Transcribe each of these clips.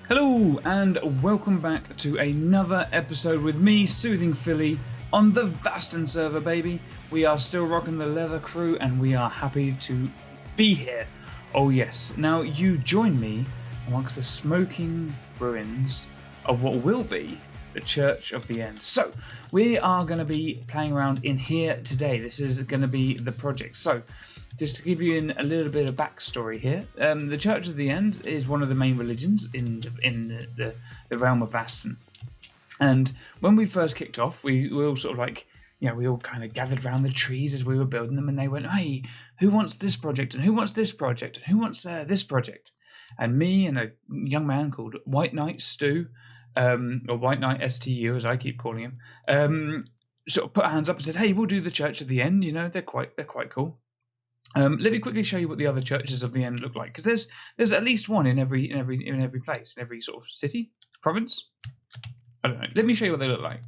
Hello and welcome back to another episode with me, SoothingFilly, on the Vasten server, baby. We are still rocking the leather crew and we are happy to be here. Oh yes, now you join me amongst the smoking ruins of what will be the Church of the End. So, we are going to be playing around in here today. This is going to be the project. So, just to give you a little bit of backstory here, the Church of the End is one of the main religions in the realm of Vasten. And when we first kicked off, we all sort of like, we all kind of gathered around the trees as we were building them, and they went, hey, who wants this project, and who wants this project, and who wants this project? And me and a young man called White Knight Stu, or White Knight STU as I keep calling him, sort of put our hands up and said, hey, we'll do the Church of the End, they're quite cool. Let me quickly show you what the other churches of the end look like, because there's at least one in every place, in every sort of city, province. I don't know. Let me show you what they look like.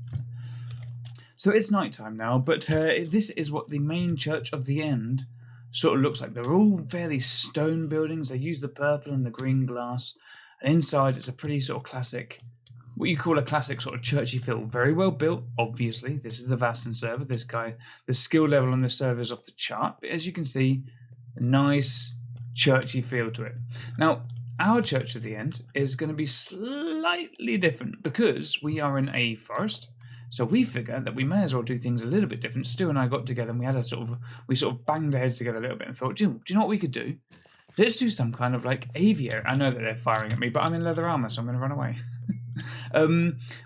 So it's nighttime now, but this is what the main Church of the End sort of looks like. They're all fairly stone buildings. They use the purple and the green glass, and inside it's a pretty sort of classic, what you call a classic sort of churchy feel. Very well built, obviously. This is the Vasten server. This guy, the skill level on this server is off the chart. But as you can see, a nice churchy feel to it. Now, our Church of the End is going to be slightly different because we are in a forest. So we figure that we may as well do things a little bit different. Stu and I got together and we sort of banged our heads together a little bit and thought, do you know what we could do? Let's do some kind of like aviary. I know that they're firing at me, but I'm in leather armor, so I'm going to run away.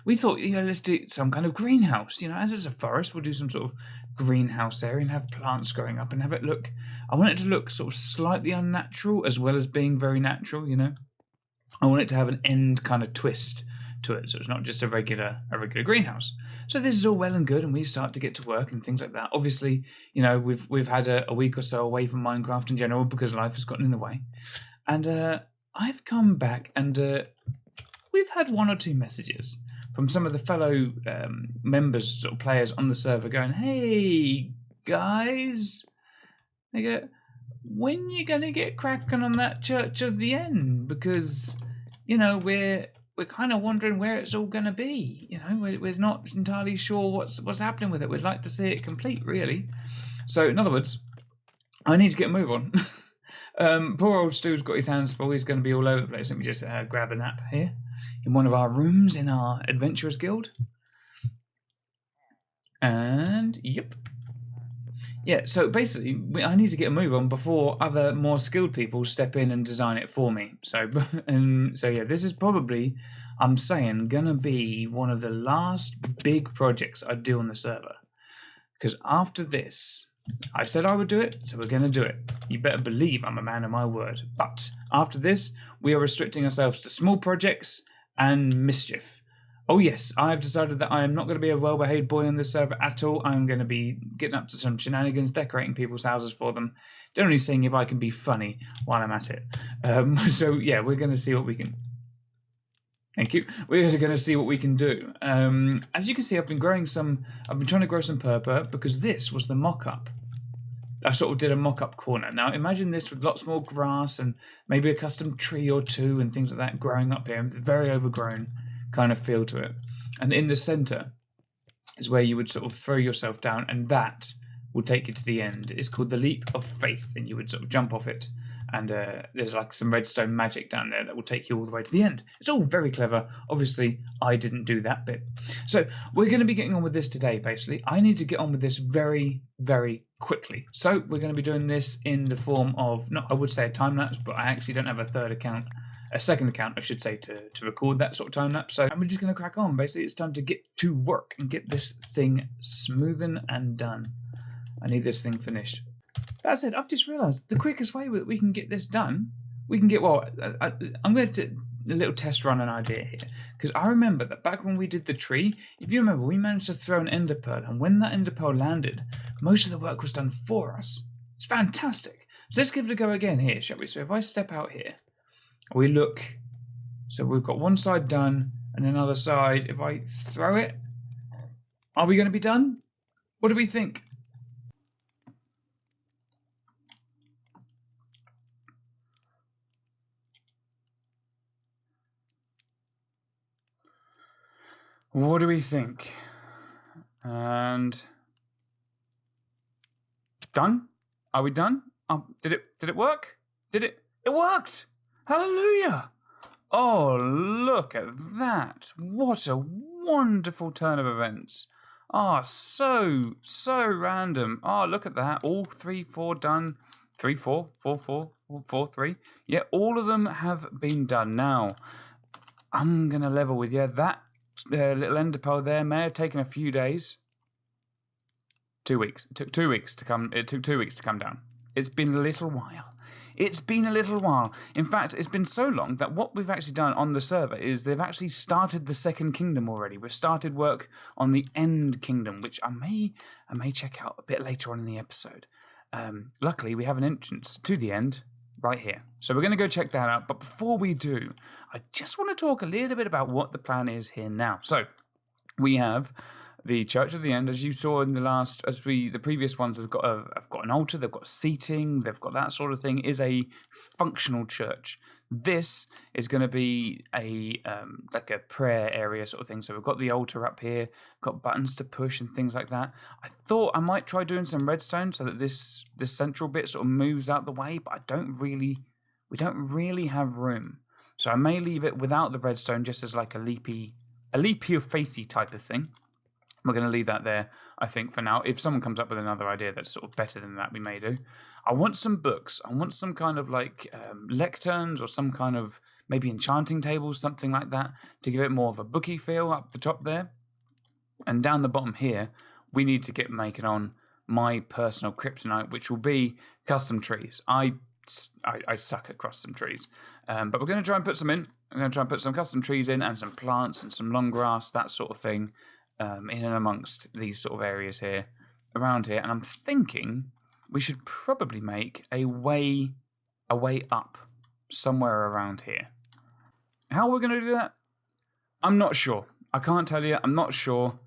We thought, let's do some kind of greenhouse. As it's a forest, we'll do some sort of greenhouse area and have plants growing up and have it look. I want it to look sort of slightly unnatural as well as being very natural. I want it to have an end kind of twist to it, so it's not just a regular greenhouse. So this is all well and good, and we start to get to work and things like that. Obviously, we've had a week or so away from Minecraft in general because life has gotten in the way, and I've come back and we've had one or two messages from some of the fellow members or players on the server going, "Hey guys," they go, "when you gonna get cracking on that Church of the End? Because we're kind of wondering where it's all going to be. We're not entirely sure what's happening with it. We'd like to see it complete, really." So, in other words, I need to get a move on. Poor old Stu's got his hands full. He's going to be all over the place. Let me just grab a nap here in one of our rooms in our Adventurers Guild. And, yep. Yeah, so basically, I need to get a move on before other more skilled people step in and design it for me. So yeah, this is probably, I'm saying, gonna be one of the last big projects I do on the server. Because after this, I said I would do it, so we're gonna do it. You better believe I'm a man of my word. But after this, we are restricting ourselves to small projects and mischief. Oh yes, I have decided that I am not going to be a well-behaved boy on this server at all. I am going to be getting up to some shenanigans, decorating people's houses for them, generally seeing if I can be funny while I'm at it. So yeah, we're going to see what we can... Thank you. We're going to see what we can do. As you can see, I've been trying to grow some purple because this was the mock-up. I sort of did a mock-up corner. Now imagine this with lots more grass and maybe a custom tree or two and things like that growing up here. Very overgrown kind of feel to it. And in the center is where you would sort of throw yourself down, and that will take you to the end. It's called the Leap of Faith, and you would sort of jump off it, and there's like some redstone magic down there that will take you all the way to the end. It's all very clever. Obviously, I didn't do that bit. So we're going to be getting on with this today, basically. I need to get on with this very, very quickly. So we're going to be doing this in the form of, I would say a time-lapse, but I actually don't have a second account, I should say, to record that sort of time lapse. So I'm just going to crack on. Basically, it's time to get to work and get this thing smoothen and done. I need this thing finished. That said, I've just realised the quickest way that we can get this done, I'm going to do a little test run an idea here. Because I remember that back when we did the tree, if you remember, we managed to throw an ender pearl, and when that ender pearl landed, most of the work was done for us. It's fantastic. So let's give it a go again here, shall we? So if I step out here, we look, so we've got one side done and another side. If I throw it, are we going to be done? What do we think? What do we think? And done? Are we done? Did it work? It worked! Hallelujah! Oh, look at that. What a wonderful turn of events. Oh, so random. Oh, look at that. All 3, 4 done. 3, 4, 4, 4, 4, 3. Yeah, all of them have been done. Now, I'm going to level with you. That little ender pearl there may have taken a few days. 2 weeks. It took 2 weeks to come. It took 2 weeks to come down. It's been a little while. It's been a little while. In fact, it's been so long that what we've actually done on the server is they've actually started the second kingdom already. We've started work on the end kingdom, which I may check out a bit later on in the episode. Luckily, we have an entrance to the end right here. So we're going to go check that out. But before we do, I just want to talk a little bit about what the plan is here now. So we have the Church of the End, as you saw in the previous ones have got an altar, they've got seating, they've got that sort of thing. Is a functional church. This is going to be a like a prayer area sort of thing. So we've got the altar up here, got buttons to push and things like that. I thought I might try doing some redstone so that this central bit sort of moves out the way, but we don't really have room. So I may leave it without the redstone, just as like a leapy of faithy type of thing. We're going to leave that there, I think, for now. If someone comes up with another idea that's sort of better than that, we may do. I want some books. I want some kind of like lecterns or some kind of maybe enchanting tables, something like that, to give it more of a booky feel up the top there. And down the bottom here, we need to get making on my personal kryptonite, which will be custom trees. I suck at custom trees. But we're going to try and put some in. I'm going to try and put some custom trees in and some plants and some long grass, that sort of thing. In and amongst these sort of areas here, around here, and I'm thinking we should probably make a way up somewhere around here. How we're going to do that? I'm not sure. I can't tell you. I'm not sure.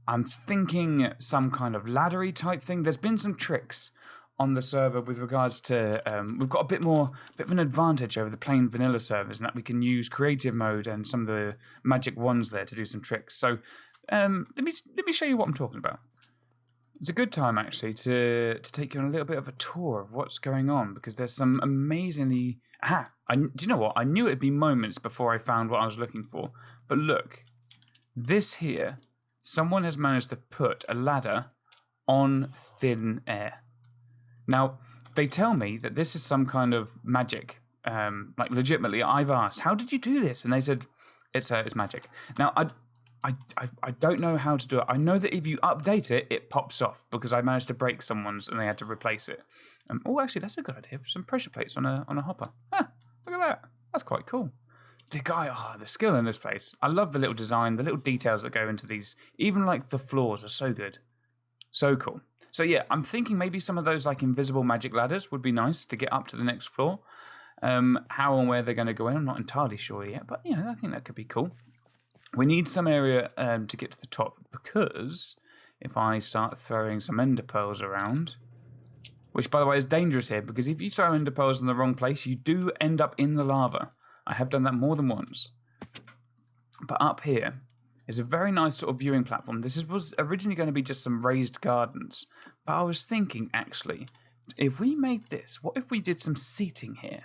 I'm thinking some kind of laddery type thing. There's been some tricks on the server with regards to we've got a bit of an advantage over the plain vanilla servers, in that we can use creative mode and some of the magic wands there to do some tricks. So. Let me show you what I'm talking about. It's a good time actually to take you on a little bit of a tour of what's going on, because there's some amazingly. Do you know what? I knew it'd be moments before I found what I was looking for. But look, this here, someone has managed to put a ladder on thin air. Now they tell me that this is some kind of magic. Like legitimately, I've asked, how did you do this? And they said it's magic. Now I don't know how to do it. I know that if you update it, it pops off, because I managed to break someone's and they had to replace it. Actually, that's a good idea. Some pressure plates on a hopper. Look at that. That's quite cool. The skill in this place. I love the little design, the little details that go into these. Even like the floors are so good. So cool. So yeah, I'm thinking maybe some of those like invisible magic ladders would be nice to get up to the next floor. How and where they're going to go in, I'm not entirely sure yet, but I think that could be cool. We need some area to get to the top, because if I start throwing some ender pearls around, which by the way is dangerous here, because if you throw ender pearls in the wrong place, you do end up in the lava. I have done that more than once. But up here is a very nice sort of viewing platform. This was originally going to be just some raised gardens, but I was thinking actually, if we made this, what if we did some seating here?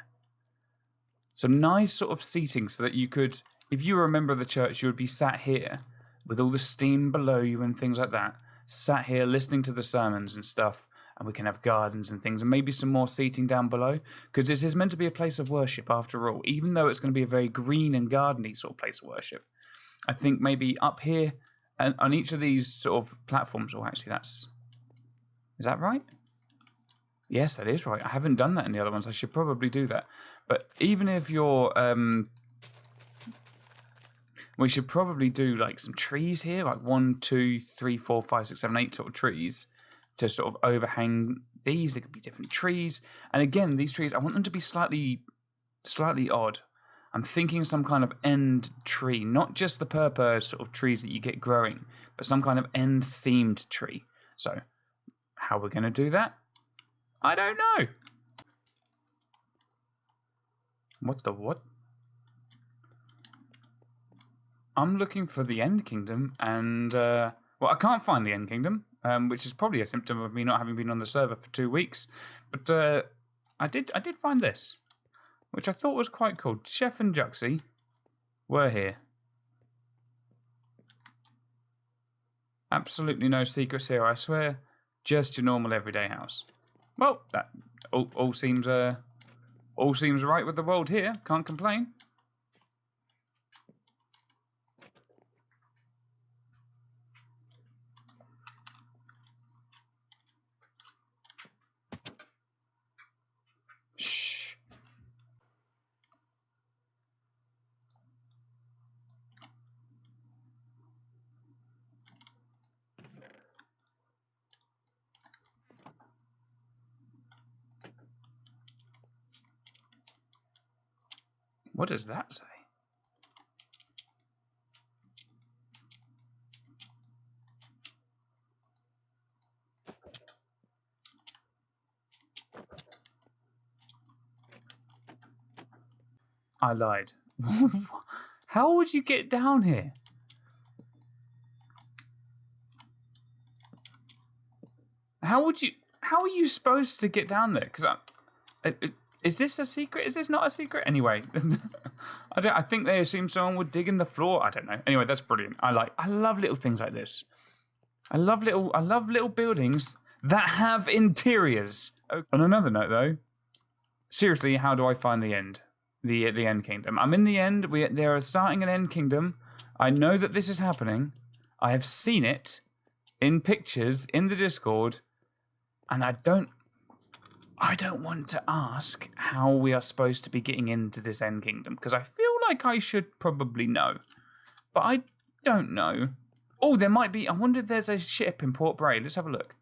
Some nice sort of seating so that you could... If you were a member of the church, you would be sat here with all the steam below you and things like that, sat here listening to the sermons and stuff, and we can have gardens and things, and maybe some more seating down below, because this is meant to be a place of worship after all, even though it's going to be a very green and gardeny sort of place of worship. I think maybe up here, and on each of these sort of platforms, is that right? Yes, that is right. I haven't done that in the other ones. I should probably do that. But even if you're... we should probably do like some trees here, like 1, 2, 3, 4, 5, 6, 7, 8 sort of trees to sort of overhang these. They could be different trees. And again, these trees, I want them to be slightly odd. I'm thinking some kind of end tree, not just the purple sort of trees that you get growing, but some kind of end themed tree. So how we're going to do that? I don't know. What? I'm looking for the End Kingdom, and well, I can't find the End Kingdom, which is probably a symptom of me not having been on the server for 2 weeks. But I did find this, which I thought was quite cool. Chef and Juxey were here. Absolutely no secrets here, I swear. Just your normal everyday house. Well, that all seems right with the world here. Can't complain. Shh. What does that say? I lied. How would you get down here? How are you supposed to get down there? Because is this a secret? Is this not a secret? Anyway, I think they assume someone would dig in the floor. I don't know. Anyway, that's brilliant. I love little things like this. I love little buildings that have interiors. On another note, though, seriously, how do I find the end? The End Kingdom. I'm in the end. They are starting an End Kingdom. I know that this is happening. I have seen it in pictures in the Discord, and I don't want to ask how we are supposed to be getting into this End Kingdom, because I feel like I should probably know, but I don't know. Oh, there might be. I wonder if there's a ship in Port Bray. Let's have a look.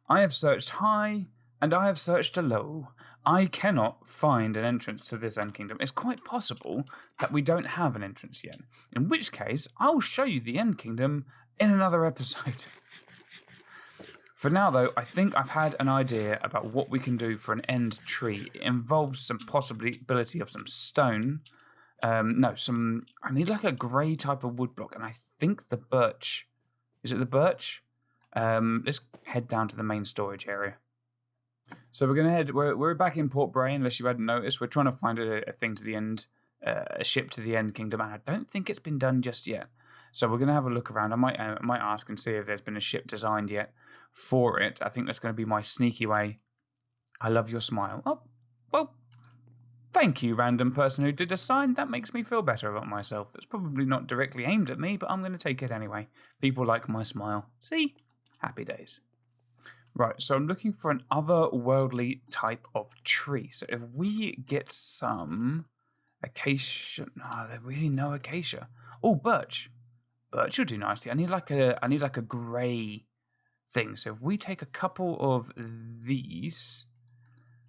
I have searched high and I have searched low. I cannot find an entrance to this End Kingdom. It's quite possible that we don't have an entrance yet, in which case I'll show you the End Kingdom in another episode. For now, though, I think I've had an idea about what we can do for an end tree. It involves some possibility of some stone. I need like a grey type of wood block, and I think the birch. Is it the birch? Let's head down to the main storage area. So we're going to head, we're back in Port Bray, unless you hadn't noticed. We're trying to find a thing to the end, a ship to the End Kingdom, and I don't think it's been done just yet. So we're going to have a look around. I might ask and see if there's been a ship designed yet for it. I think that's going to be my sneaky way. I love your smile. Oh, well, thank you, random person who did a sign. That makes me feel better about myself. That's probably not directly aimed at me, but I'm going to take it anyway. People like my smile. See? Happy days. Right, so I'm looking for an otherworldly type of tree. So if we get some acacia... No, there's really no acacia. Oh, birch. Birch will do nicely. I need like a grey thing. So if we take a couple of these...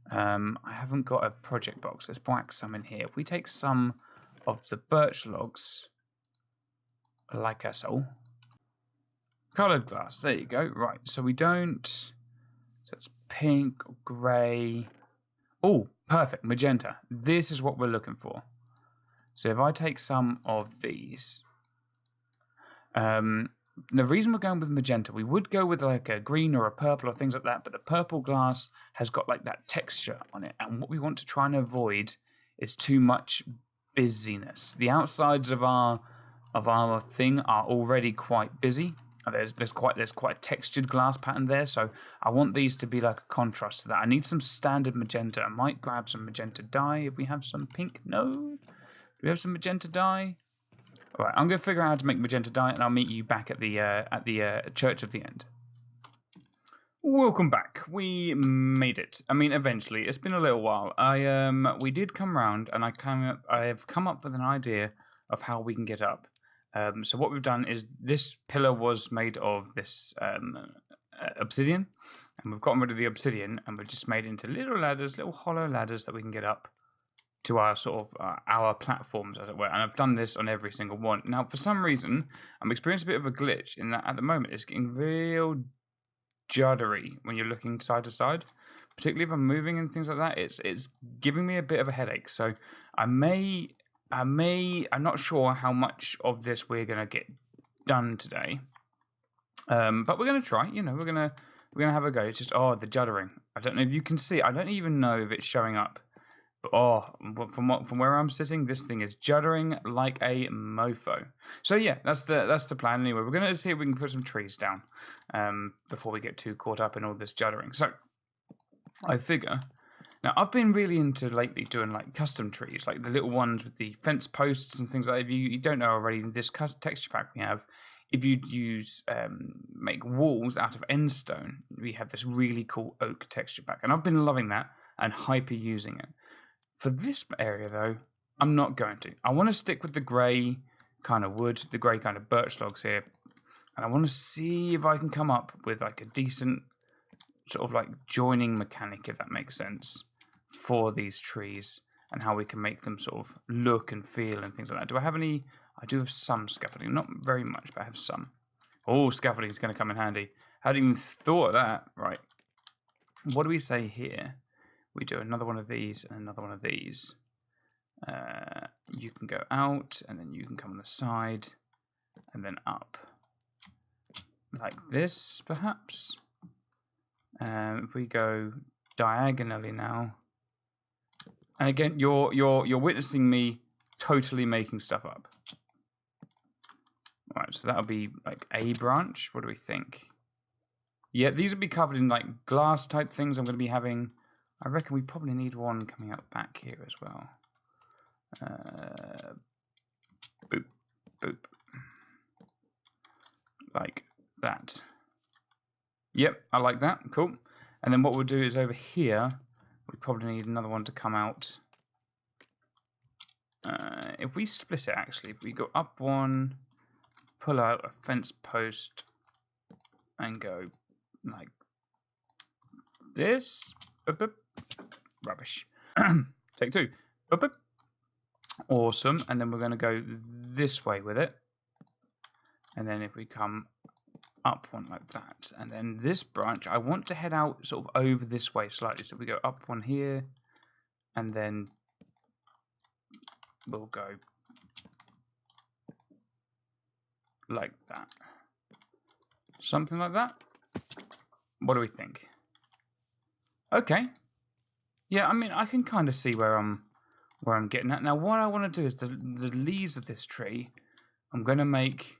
I haven't got a project box. Let's whack some in here. If we take some of the birch logs, like so... Coloured glass, there you go. Right, so we don't... So it's pink, grey... Oh, perfect, magenta. This is what we're looking for. So if I take some of these... the reason we're going with magenta, we would go with like a green or a purple or things like that, but the purple glass has got like that texture on it, and what we want to try and avoid is too much busyness. The outsides of our thing are already quite busy. There's quite a textured glass pattern there, so I want these to be like a contrast to that. I need some standard magenta. I might grab some magenta dye if we have some pink. No? Do we have some magenta dye? All right, I'm going to figure out how to make magenta dye, and I'll meet you back at the Church of the End. Welcome back. We made it. I mean, eventually. It's been a little while. We did come round, and I have come up with an idea of how we can get up. So what we've done is this pillar was made of this obsidian, and we've gotten rid of the obsidian, and we've just made it into little ladders, little hollow ladders that we can get up to our sort of our platforms, as it were. And I've done this on every single one. Now, for some reason, I'm experiencing a bit of a glitch in that at the moment it's getting real juddery when you're looking side to side, particularly if I'm moving and things like that. It's giving me a bit of a headache. So I may I'm not sure how much of this we're gonna get done today, but we're gonna try. You know, we're gonna have a go. It's just the juddering. I don't know if you can see it. I don't even know if it's showing up. But from where I'm sitting, this thing is juddering like a mofo. So yeah, that's the plan anyway. We're gonna see if we can put some trees down before we get too caught up in all this juddering. So I figure. Now, I've been really into lately doing like custom trees, like the little ones with the fence posts and things like that. If you don't know already, this texture pack we have, if you use make walls out of end stone, we have this really cool oak texture pack. And I've been loving that and hyper using it. For this area, though, I'm not going to. I want to stick with the grey kind of wood, the grey kind of birch logs here. And I want to see if I can come up with like a decent sort of like joining mechanic, if that makes sense, for these trees and how we can make them sort of look and feel and things like that. Do I have any? I do have some scaffolding, not very much, but I have some. Oh, scaffolding is going to come in handy. I hadn't even thought of that. Right. What do we say here? We do another one of these and another one of these. You can go out and then you can come on the side and then up. Like this, perhaps. If we go diagonally now. And again, you're witnessing me totally making stuff up. Right, so that'll be like a branch. What do we think? Yeah, these will be covered in like glass type things. I'm going to be having. I reckon we probably need one coming out back here as well. Boop, boop. Like that. Yep, I like that. Cool. And then what we'll do is over here, we probably need another one to come out. If we split it, actually, if we go up one, pull out a fence post, and go like this. Boop, boop. Rubbish. Take two. Boop, boop. Awesome. And then we're going to go this way with it. And then if we come up one like that, and then this branch, I want to head out sort of over this way slightly. So we go up one here, and then we'll go like that. Something like that. What do we think? Okay. Yeah, I mean, I can kind of see where I'm getting at. Now, what I want to do is the leaves of this tree, I'm going to make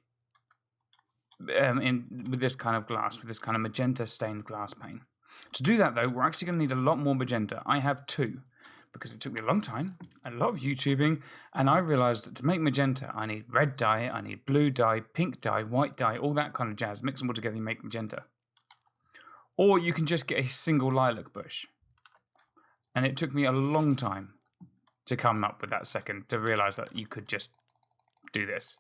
with this kind of glass, with this kind of magenta stained glass pane. To do that, though, we're actually going to need a lot more magenta. I have two, because it took me a long time, a lot of YouTubing, and I realized that to make magenta, I need red dye, I need blue dye, pink dye, white dye, all that kind of jazz. Mix them all together and make magenta. Or you can just get a single lilac bush. And it took me a long time to come up with that second, to realize that you could just do this.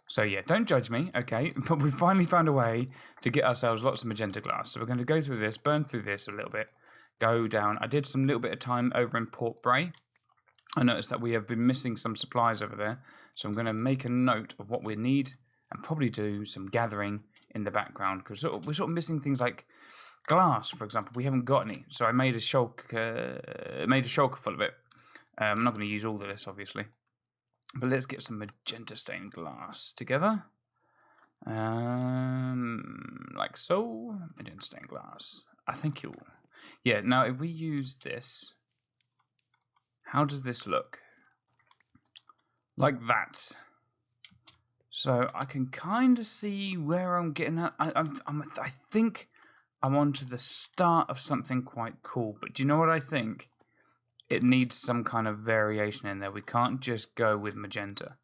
So yeah, don't judge me, okay? But we finally found a way to get ourselves lots of magenta glass. So we're going to go through this, burn through this a little bit, go down. I did some little bit of time over in Port Bray. I noticed that we have been missing some supplies over there. So I'm going to make a note of what we need and probably do some gathering in the background, because we're sort of missing things like glass, for example. We haven't got any. So I made a shulker full of it. I'm not going to use all of this, obviously. But let's get some magenta stained glass together. Like so. Magenta stained glass. I think you'll... Yeah, now if we use this, how does this look? Like that. So I can kind of see where I'm getting at. I think I'm on to the start of something quite cool. But do you know what I think? It needs some kind of variation in there. We can't just go with magenta.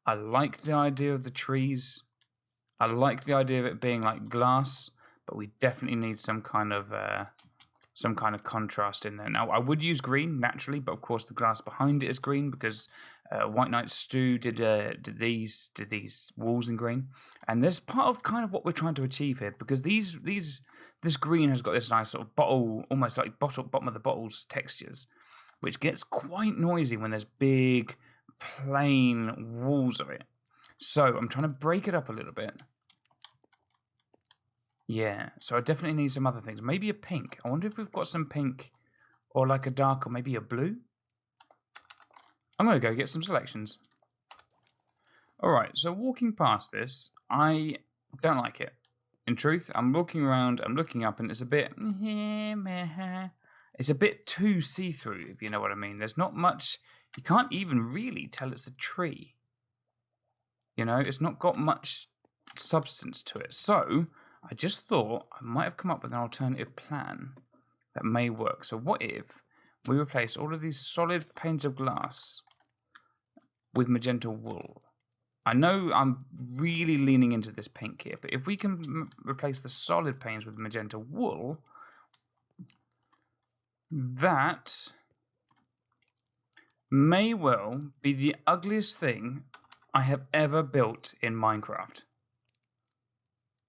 I like the idea of the trees. I like the idea of it being like glass, but we definitely need some kind of contrast in there. Now, I would use green naturally, but of course the glass behind it is green because White Knight Stu did these walls in green, and this part of kind of what we're trying to achieve here, because this green has got this nice sort of bottle, almost like bottom of the bottles textures, which gets quite noisy when there's big, plain walls of it. So I'm trying to break it up a little bit. Yeah, so I definitely need some other things. Maybe a pink. I wonder if we've got some pink or like a dark or maybe a blue. I'm going to go get some selections. Alright, so walking past this, I don't like it. In truth, I'm walking around, I'm looking up, and it's a bit... It's a bit too see-through, if you know what I mean. There's not much... You can't even really tell it's a tree. You know, it's not got much substance to it. So, I just thought I might have come up with an alternative plan that may work. So what if we replace all of these solid panes of glass with magenta wool? I know I'm really leaning into this pink here, but if we can replace the solid panes with magenta wool, that may well be the ugliest thing I have ever built in Minecraft.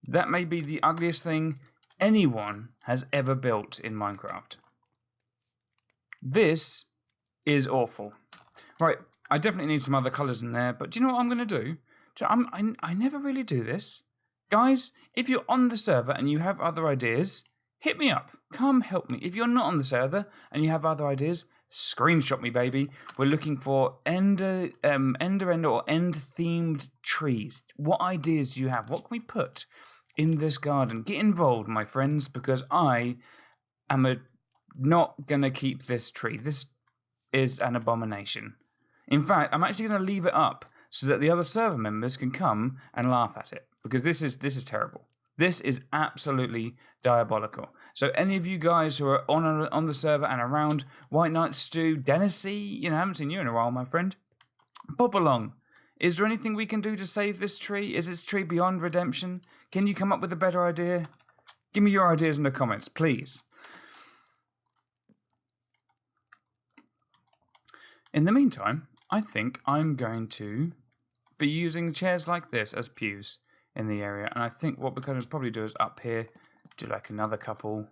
That may be the ugliest thing anyone has ever built in Minecraft. This is awful. Right, I definitely need some other colours in there, but do you know what I'm going to do? I never really do this. Guys, if you're on the server and you have other ideas, hit me up. Come help me. If you're not on the server and you have other ideas, screenshot me, baby. We're looking for ender or end-themed trees. What ideas do you have? What can we put in this garden? Get involved, my friends, because I am not going to keep this tree. This is an abomination. In fact, I'm actually going to leave it up so that the other server members can come and laugh at it, because this is terrible. This is absolutely diabolical. So any of you guys who are on the server and around, White Knight Stew, Denasy, I haven't seen you in a while, my friend. Pop along. Is there anything we can do to save this tree? Is this tree beyond redemption? Can you come up with a better idea? Give me your ideas in the comments, please. In the meantime, I think I'm going to be using chairs like this as pews in the area. And I think what we're going to probably do is up here, do like another couple,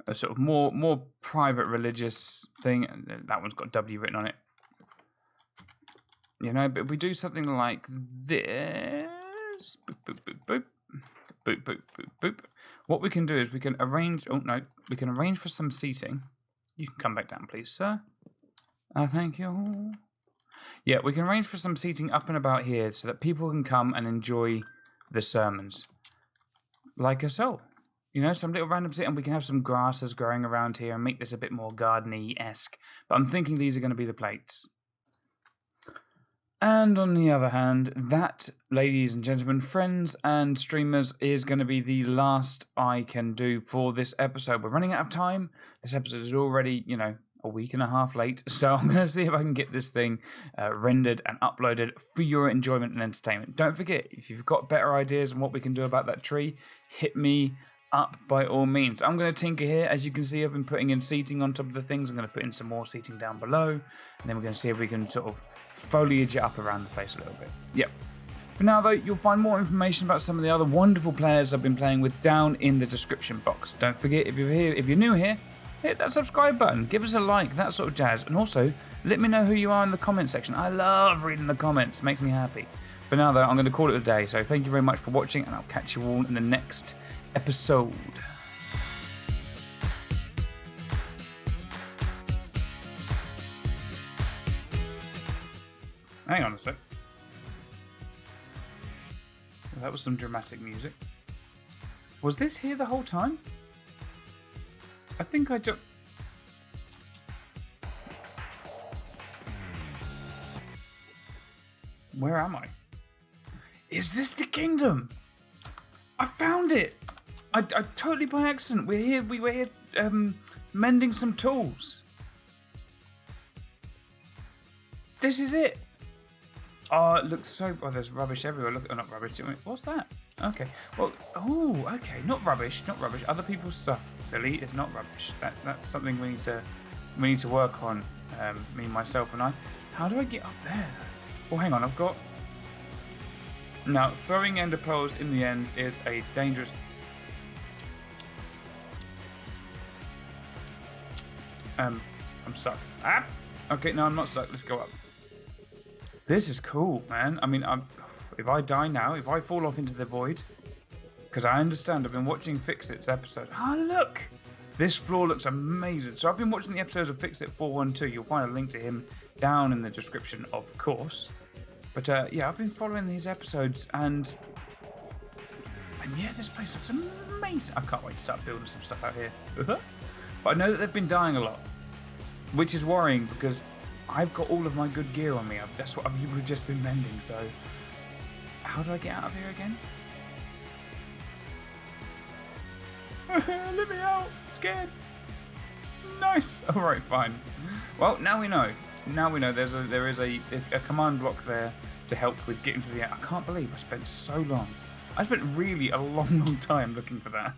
a sort of more private religious thing. That one's got W written on it. But if we do something like this, boop, boop, boop, boop, boop, boop, boop, boop. What we can do is we can arrange, we can arrange for some seating. You can come back down, please, sir. Thank you. Yeah, we can arrange for some seating up and about here so that people can come and enjoy the sermons. Like us all. Some little random sit, and we can have some grasses growing around here and make this a bit more garden-y-esque. But I'm thinking these are going to be the plates. And on the other hand, that, ladies and gentlemen, friends and streamers, is going to be the last I can do for this episode. We're running out of time. This episode is already, a week and a half late, so I'm going to see if I can get this thing rendered and uploaded for your enjoyment and entertainment. Don't forget, if you've got better ideas on what we can do about that tree, hit me up by all means. I'm going to tinker here. As you can see, I've been putting in seating on top of the things. I'm going to put in some more seating down below, and then we're going to see if we can sort of foliage it up around the place a little bit. Yep. For now, though, you'll find more information about some of the other wonderful players I've been playing with down in the description box. Don't forget, if you're new here, hit that subscribe button, give us a like, that sort of jazz, and also let me know who you are in the comment section. I love reading the comments, it makes me happy. For now though, I'm going to call it a day, so thank you very much for watching, and I'll catch you all in the next episode. Hang on a sec. That was some dramatic music. Was this here the whole time? I think I just... Where am I? Is this the kingdom? I found it! I totally by accident. We were here mending some tools. This is it. Oh, it looks so... Oh, there's rubbish everywhere. Look, not rubbish. What's that? Okay. Well, oh, okay. Not rubbish. Other people's stuff, Philly, is not rubbish. That's something we need to work on. Me, myself, and I. How do I get up there? Oh, hang on. I've got. Now, throwing ender pearls in the end is a dangerous. I'm stuck. Ah. Okay. No, I'm not stuck. Let's go up. This is cool, man. I mean, if I die now, if I fall off into the void, because I understand, I've been watching Fixxit's episode. Oh, look! This floor looks amazing. So I've been watching the episodes of Fixxit 412. You'll find a link to him down in the description, of course. But yeah, I've been following these episodes, and yeah, this place looks amazing. I can't wait to start building some stuff out here. But I know that they've been dying a lot, which is worrying because I've got all of my good gear on me. That's what we've just been mending. So how do I get out of here again? Let me out. I'm scared. Nice. All right, fine. Well, now we know. Now we know there is a command block there to help with getting to the... I can't believe I spent so long. I spent really a long time looking for that.